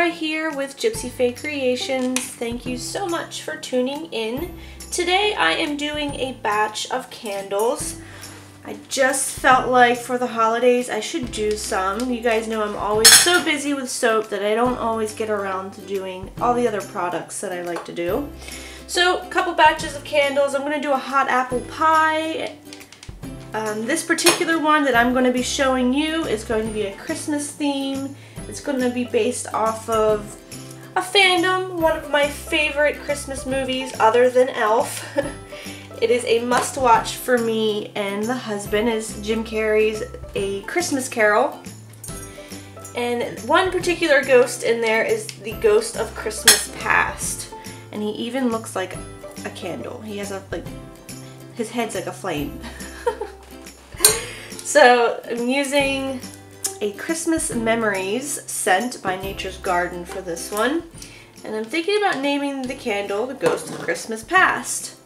Bah here with Gypsyfae Creations. Thank you so much for tuning in. Today I am doing a batch of candles. I just felt like for the holidays I should do some. You guys know I'm always so busy with soap that I don't always get around to doing all the other products that I like to do. So a couple batches of candles. I'm going to do a hot apple pie. This particular one that I'm going to be showing you is going to be a Christmas theme. It's going to be based off of a fandom, one of my favorite Christmas movies other than Elf. It is a must-watch for me and the husband. Is Jim Carrey's A Christmas Carol. And one particular ghost in there is the ghost of Christmas Past. And he even looks like a candle. He has his head's like a flame. So I'm using a Christmas Memories scent by Nature's Garden for this one. And I'm thinking about naming the candle the Ghost of Christmas Past.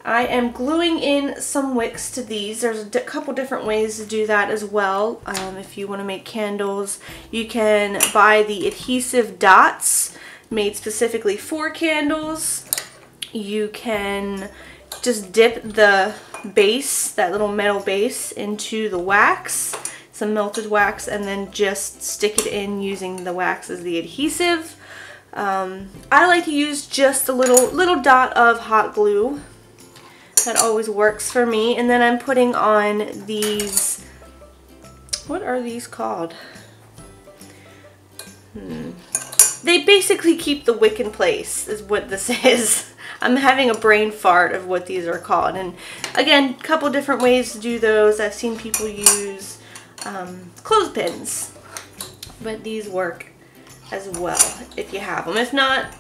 I am gluing in some wicks to these. There's a couple different ways to do that as well. If you want to make candles, you can buy the adhesive dots made specifically for candles. You can just dip the base, that little metal base, into the wax, some melted wax, and then just stick it in using the wax as the adhesive. I like to use just a little dot of hot glue. That always works for me. And then I'm putting on these, what are these called? They basically keep the wick in place is what this is. I'm having a brain fart of what these are called. And again, a couple different ways to do those. I've seen people use clothespins, but these work as well if you have them. If not,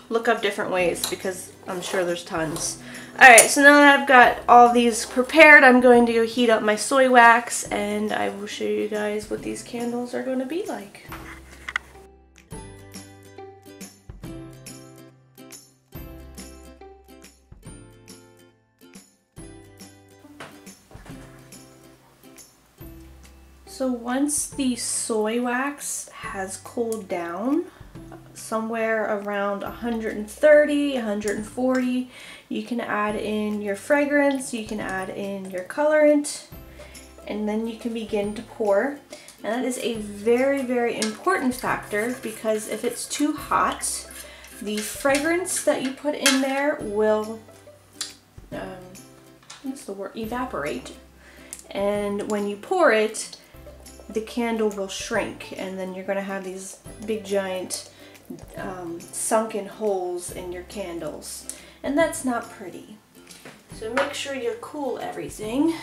look up different ways because I'm sure there's tons. Alright, so now that I've got all these prepared, I'm going to go heat up my soy wax and I will show you guys what these candles are going to be like. So once the soy wax has cooled down, somewhere around 130, 140, you can add in your fragrance, you can add in your colorant, and then you can begin to pour. And that is a very, very important factor because if it's too hot, the fragrance that you put in there will, what's the word, evaporate. And when you pour it, the candle will shrink, and then you're going to have these big giant sunken holes in your candles, and that's not pretty. So make sure you cool everything,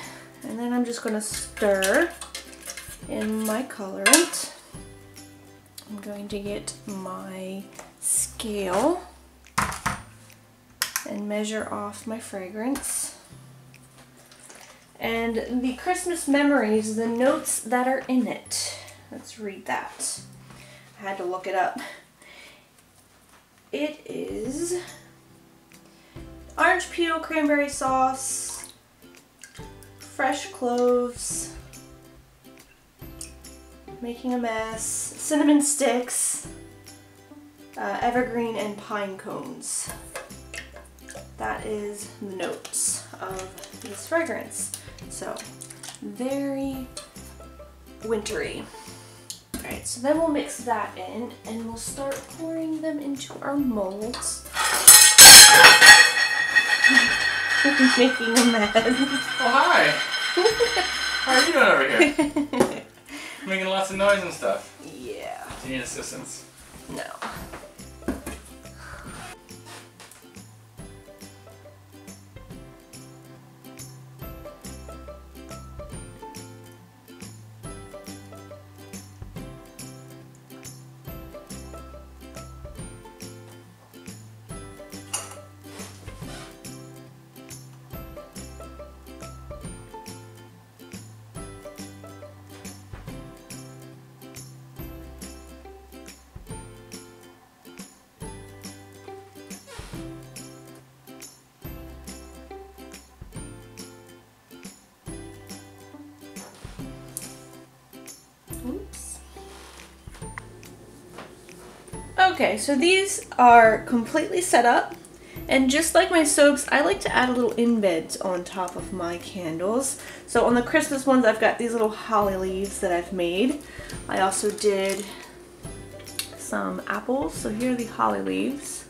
and then I'm just going to stir in my colorant. I'm going to get my scale and measure off my fragrance. And the Christmas Memories, the notes that are in it. Let's read that. I had to look it up. It is orange peel, cranberry sauce, fresh cloves, making a mess, cinnamon sticks, evergreen, and pine cones. That is the notes of this fragrance. So, very wintry. Alright, so then we'll mix that in and we'll start pouring them into our molds. Making a mess. Oh, hi! How are you doing over here? Making lots of noise and stuff. Yeah. Do you need assistance? No. Okay, so these are completely set up, and just like my soaps, I like to add a little embeds on top of my candles. So on the Christmas ones, I've got these little holly leaves that I've made. I also did some apples, so here are the holly leaves.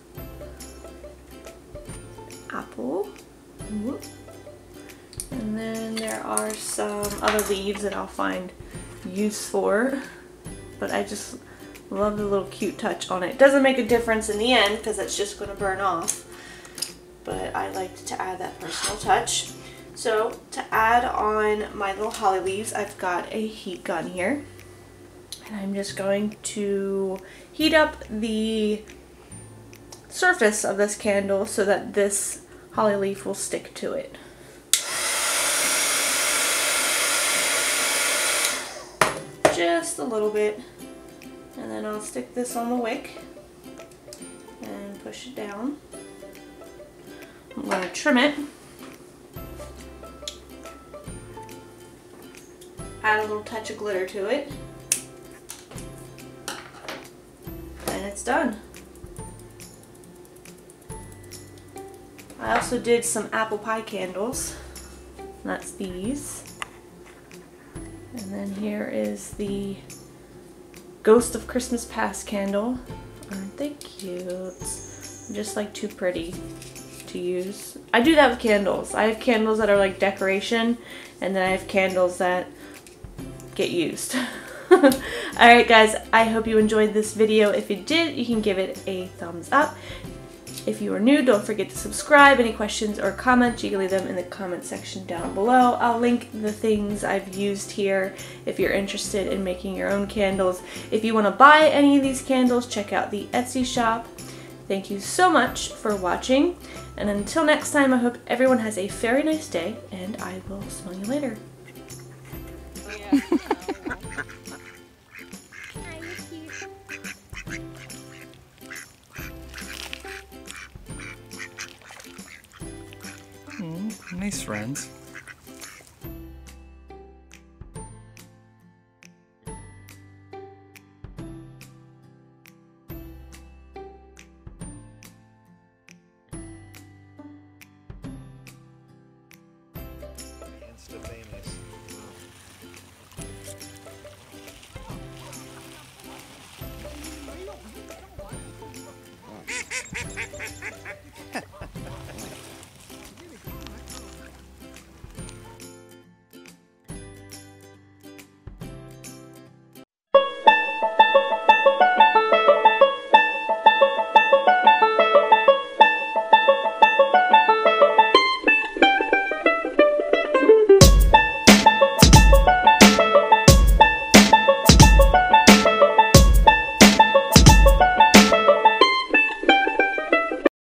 Apple. Whoop. And then there are some other leaves that I'll find use for, but I just love the little cute touch on it. Doesn't make a difference in the end because it's just going to burn off, but I liked to add that personal touch. So to add on my little holly leaves, I've got a heat gun here, and I'm just going to heat up the surface of this candle so that this holly leaf will stick to it. Just a little bit, and then I'll stick this on the wick and push it down. I'm going to trim it, add a little touch of glitter to it, and it's done. I also did some apple pie candles, and that's these. And then here is the Ghost of Christmas Past candle. Aren't they cute? Just like too pretty to use. I do that with candles. I have candles that are like decoration, and then I have candles that get used. Alright guys, I hope you enjoyed this video. If you did, you can give it a thumbs up. If you are new, don't forget to subscribe. Any questions or comments, you can leave them in the comment section down below. I'll link the things I've used here if you're interested in making your own candles. If you want to buy any of these candles, check out the Etsy shop. Thank you so much for watching, and until next time, I hope everyone has a very nice day, and I will smell you later. Nice friends. Insta famous.